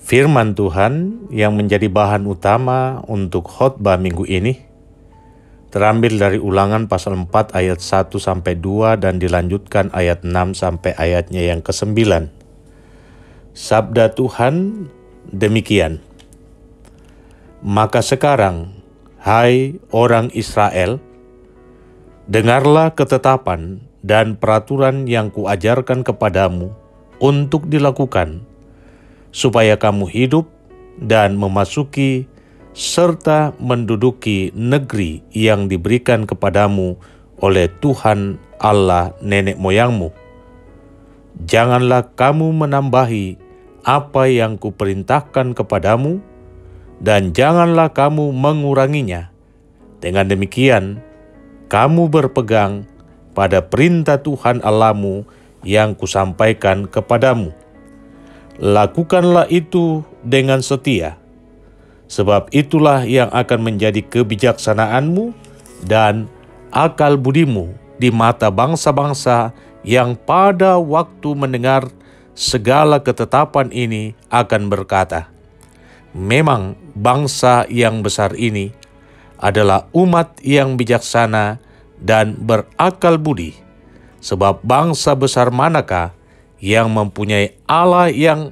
Firman Tuhan yang menjadi bahan utama untuk khotbah minggu ini terambil dari Ulangan pasal 4 ayat 1-2 dan dilanjutkan ayat 6 sampai ayatnya yang ke-9. Sabda Tuhan demikian. Maka sekarang, hai orang Israel, dengarlah ketetapan dan peraturan yang kuajarkan kepadamu untuk dilakukan, supaya kamu hidup dan memasuki serta menduduki negeri yang diberikan kepadamu oleh Tuhan Allah nenek moyangmu. Janganlah kamu menambahi apa yang kuperintahkan kepadamu, dan janganlah kamu menguranginya. Dengan demikian, kamu berpegang pada perintah Tuhan Allahmu yang kusampaikan kepadamu. Lakukanlah itu dengan setia, sebab itulah yang akan menjadi kebijaksanaanmu dan akal budimu di mata bangsa-bangsa yang pada waktu mendengar segala ketetapan ini akan berkata, memang bangsa yang besar ini adalah umat yang bijaksana dan berakal budi, sebab bangsa besar manakah yang mempunyai Allah yang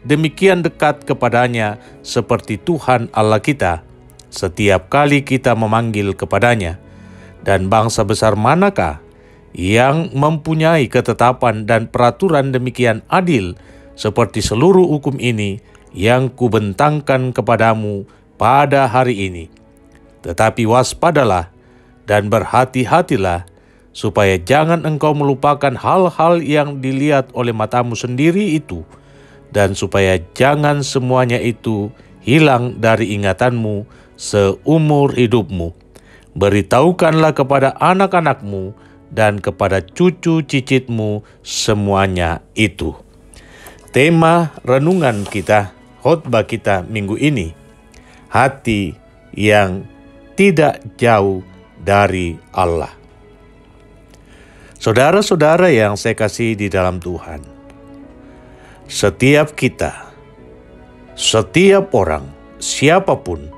demikian dekat kepadanya seperti Tuhan Allah kita setiap kali kita memanggil kepadanya, dan bangsa besar manakah yang mempunyai ketetapan dan peraturan demikian adil seperti seluruh hukum ini yang kubentangkan kepadamu pada hari ini. Tetapi waspadalah dan berhati-hatilah, supaya jangan engkau melupakan hal-hal yang dilihat oleh matamu sendiri itu, dan supaya jangan semuanya itu hilang dari ingatanmu seumur hidupmu. Beritahukanlah kepada anak-anakmu dan kepada cucu cicitmu semuanya itu. Tema renungan kita, khotbah kita minggu ini, hati yang tidak jauh dari Allah. Saudara-saudara yang saya kasih di dalam Tuhan, setiap kita, setiap orang, siapapun,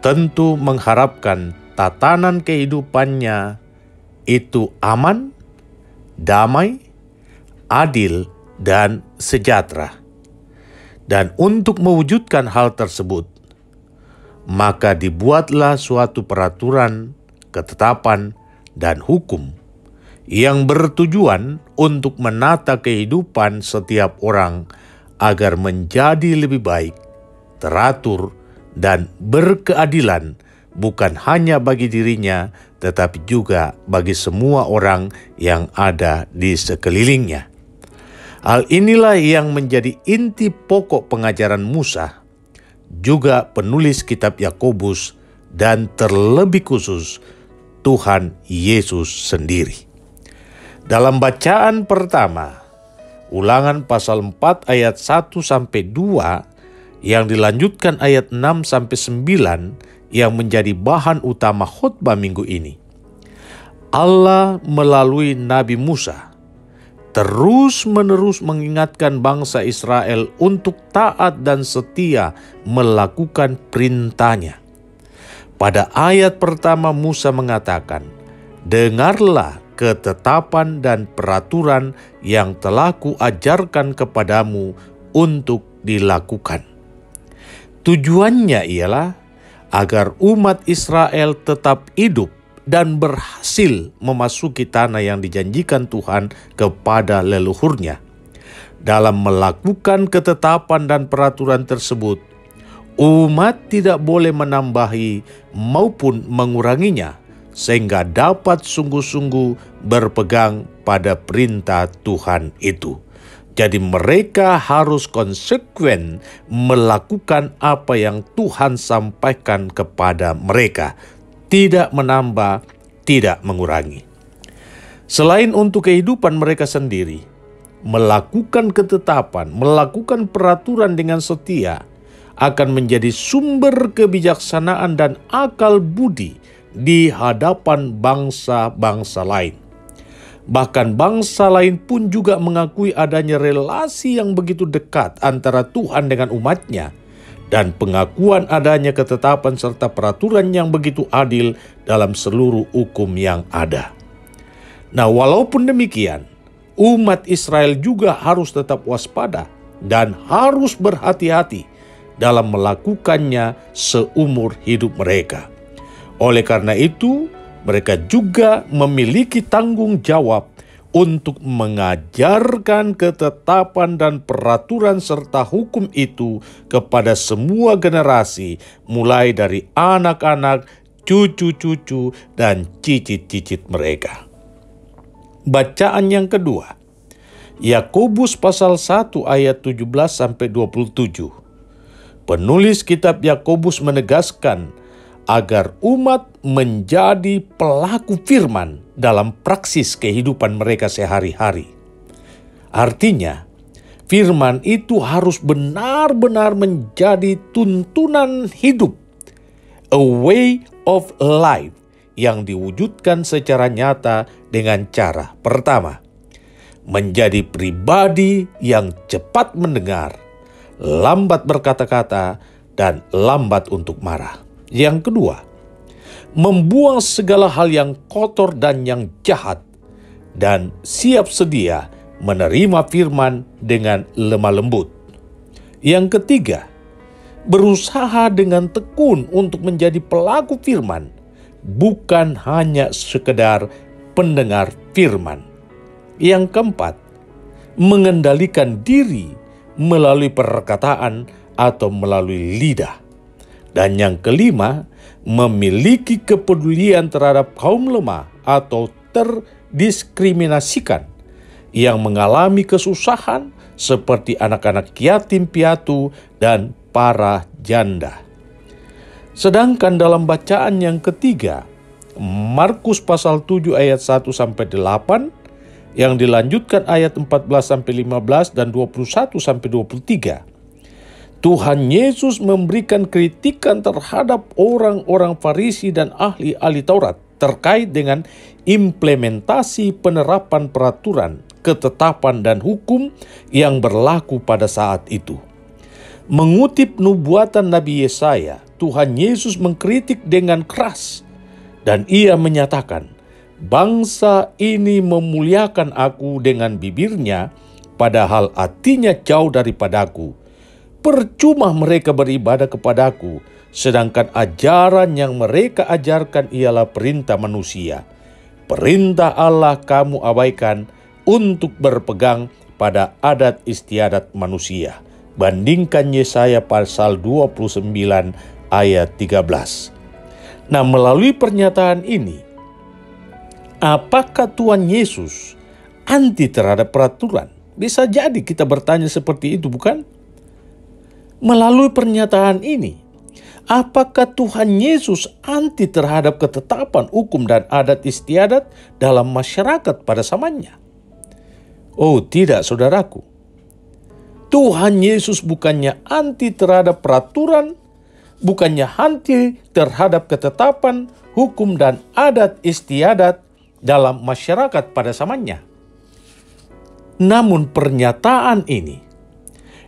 tentu mengharapkan tatanan kehidupannya itu aman, damai, adil, dan sejahtera. Dan untuk mewujudkan hal tersebut, maka dibuatlah suatu peraturan, ketetapan, dan hukum yang bertujuan untuk menata kehidupan setiap orang agar menjadi lebih baik, teratur, dan berkeadilan, bukan hanya bagi dirinya, tetapi juga bagi semua orang yang ada di sekelilingnya. Hal inilah yang menjadi inti pokok pengajaran Musa, juga penulis kitab Yakobus, dan terlebih khusus Tuhan Yesus sendiri. Dalam bacaan pertama, Ulangan pasal 4 ayat 1-2 yang dilanjutkan ayat 6-9 yang menjadi bahan utama khotbah minggu ini. Allah melalui Nabi Musa terus-menerus mengingatkan bangsa Israel untuk taat dan setia melakukan perintahnya. Pada ayat pertama Musa mengatakan, dengarlah ketetapan dan peraturan yang telah kuajarkan kepadamu untuk dilakukan. Tujuannya ialah agar umat Israel tetap hidup dan berhasil memasuki tanah yang dijanjikan Tuhan kepada leluhurnya. Dalam melakukan ketetapan dan peraturan tersebut, umat tidak boleh menambahi maupun menguranginya, sehingga dapat sungguh-sungguh berpegang pada perintah Tuhan itu. Jadi mereka harus konsekuen melakukan apa yang Tuhan sampaikan kepada mereka, tidak menambah, tidak mengurangi. Selain untuk kehidupan mereka sendiri, melakukan ketetapan, melakukan peraturan dengan setia akan menjadi sumber kebijaksanaan dan akal budi di hadapan bangsa-bangsa lain. Bahkan bangsa lain pun juga mengakui adanya relasi yang begitu dekat antara Tuhan dengan umatnya, dan pengakuan adanya ketetapan serta peraturan yang begitu adil dalam seluruh hukum yang ada. Nah, walaupun demikian, umat Israel juga harus tetap waspada dan harus berhati-hati dalam melakukannya seumur hidup mereka. Oleh karena itu, mereka juga memiliki tanggung jawab untuk mengajarkan ketetapan dan peraturan serta hukum itu kepada semua generasi, mulai dari anak-anak, cucu-cucu, dan cicit-cicit mereka. Bacaan yang kedua, Yakobus pasal 1 ayat 17-27. Penulis kitab Yakobus menegaskan agar umat menjadi pelaku firman dalam praksis kehidupan mereka sehari-hari. Artinya, firman itu harus benar-benar menjadi tuntunan hidup, a way of life yang diwujudkan secara nyata dengan cara pertama, menjadi pribadi yang cepat mendengar, lambat berkata-kata, dan lambat untuk marah. Yang kedua, membuang segala hal yang kotor dan yang jahat, dan siap sedia menerima firman dengan lemah lembut. Yang ketiga, berusaha dengan tekun untuk menjadi pelaku firman, bukan hanya sekedar pendengar firman. Yang keempat, mengendalikan diri melalui perkataan atau melalui lidah. Dan yang kelima, memiliki kepedulian terhadap kaum lemah atau terdiskriminasikan yang mengalami kesusahan seperti anak-anak yatim piatu dan para janda. Sedangkan dalam bacaan yang ketiga, Markus pasal 7 ayat 1-8 yang dilanjutkan ayat 14-15 dan 21-23. Tuhan Yesus memberikan kritikan terhadap orang-orang Farisi dan ahli-ahli Taurat terkait dengan implementasi penerapan peraturan, ketetapan, dan hukum yang berlaku pada saat itu. Mengutip nubuatan Nabi Yesaya, Tuhan Yesus mengkritik dengan keras, dan ia menyatakan, "Bangsa ini memuliakan aku dengan bibirnya, padahal hatinya jauh daripadaku. Percuma mereka beribadah kepadaku, sedangkan ajaran yang mereka ajarkan ialah perintah manusia. Perintah Allah kamu abaikan untuk berpegang pada adat istiadat manusia." Bandingkan Yesaya pasal 29 ayat 13. Nah, melalui pernyataan ini, apakah Tuhan Yesus anti terhadap peraturan? Bisa jadi kita bertanya seperti itu, bukan? Melalui pernyataan ini, apakah Tuhan Yesus anti terhadap ketetapan hukum dan adat istiadat dalam masyarakat pada zamannya? Oh tidak, saudaraku. Tuhan Yesus bukannya anti terhadap peraturan, bukannya anti terhadap ketetapan hukum dan adat istiadat dalam masyarakat pada zamannya. Namun pernyataan ini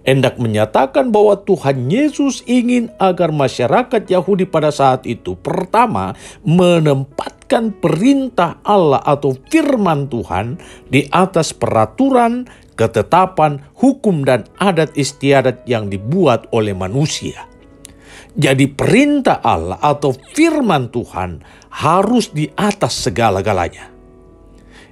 hendak menyatakan bahwa Tuhan Yesus ingin agar masyarakat Yahudi pada saat itu pertama menempatkan perintah Allah atau firman Tuhan di atas peraturan, ketetapan, hukum, dan adat istiadat yang dibuat oleh manusia. Jadi perintah Allah atau firman Tuhan harus di atas segala-galanya.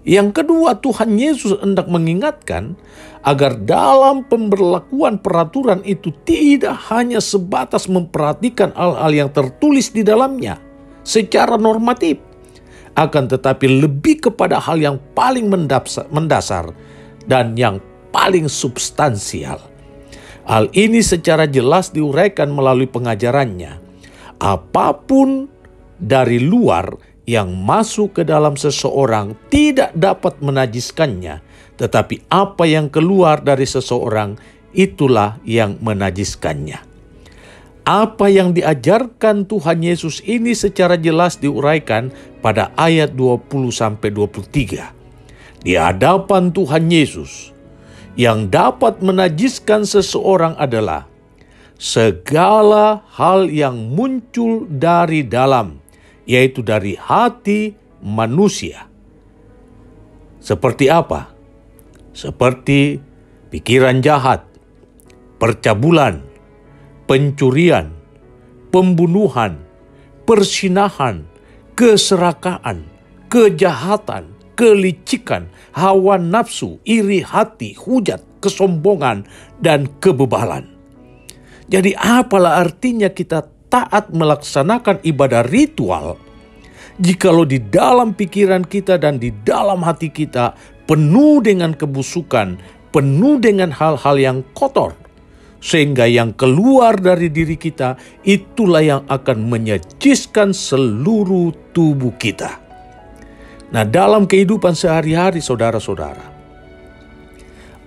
Yang kedua, Tuhan Yesus hendak mengingatkan agar dalam pemberlakuan peraturan itu tidak hanya sebatas memperhatikan hal-hal yang tertulis di dalamnya secara normatif, akan tetapi lebih kepada hal yang paling mendasar dan yang paling substansial. Hal ini secara jelas diuraikan melalui pengajarannya. Apapun dari luar yang masuk ke dalam seseorang tidak dapat menajiskannya, tetapi apa yang keluar dari seseorang itulah yang menajiskannya. Apa yang diajarkan Tuhan Yesus ini secara jelas diuraikan pada ayat 20-23. di hadapan Tuhan Yesus, yang dapat menajiskan seseorang adalah segala hal yang muncul dari dalam, yaitu dari hati manusia. Seperti apa? Seperti pikiran jahat, percabulan, pencurian, pembunuhan, persinahan, keserakaan, kejahatan, kelicikan, hawa nafsu, iri hati, hujat, kesombongan, dan kebebalan. Jadi apalah artinya kita taat melaksanakan ibadah ritual jikalau di dalam pikiran kita dan di dalam hati kita penuh dengan kebusukan, penuh dengan hal-hal yang kotor, sehingga yang keluar dari diri kita itulah yang akan menyejiskan seluruh tubuh kita. Nah, dalam kehidupan sehari-hari saudara-saudara,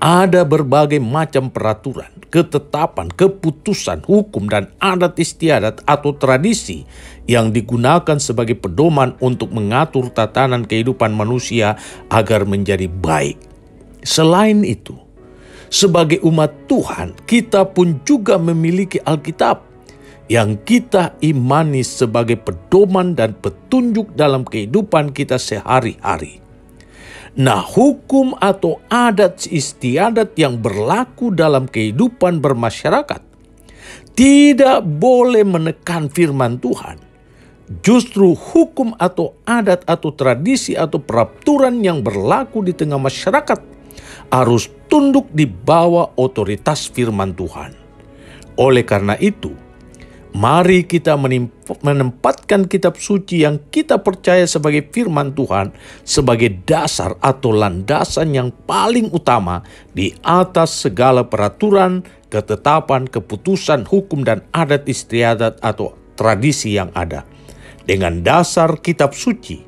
ada berbagai macam peraturan, ketetapan, keputusan, hukum, dan adat istiadat atau tradisi yang digunakan sebagai pedoman untuk mengatur tatanan kehidupan manusia agar menjadi baik. Selain itu, sebagai umat Tuhan, kita pun juga memiliki Alkitab yang kita imani sebagai pedoman dan petunjuk dalam kehidupan kita sehari-hari. Nah, hukum atau adat istiadat yang berlaku dalam kehidupan bermasyarakat tidak boleh menekan firman Tuhan. Justru hukum atau adat atau tradisi atau peraturan yang berlaku di tengah masyarakat harus tunduk di bawah otoritas firman Tuhan. Oleh karena itu, mari kita menempatkan kitab suci yang kita percaya sebagai firman Tuhan sebagai dasar atau landasan yang paling utama di atas segala peraturan, ketetapan, keputusan, hukum, dan adat istiadat atau tradisi yang ada. Dengan dasar kitab suci,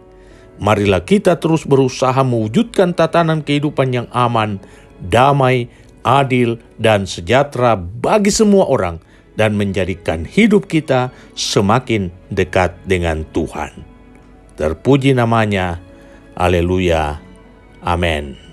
marilah kita terus berusaha mewujudkan tatanan kehidupan yang aman, damai, adil, dan sejahtera bagi semua orang, dan menjadikan hidup kita semakin dekat dengan Tuhan. Terpuji namanya. Haleluya. Amin.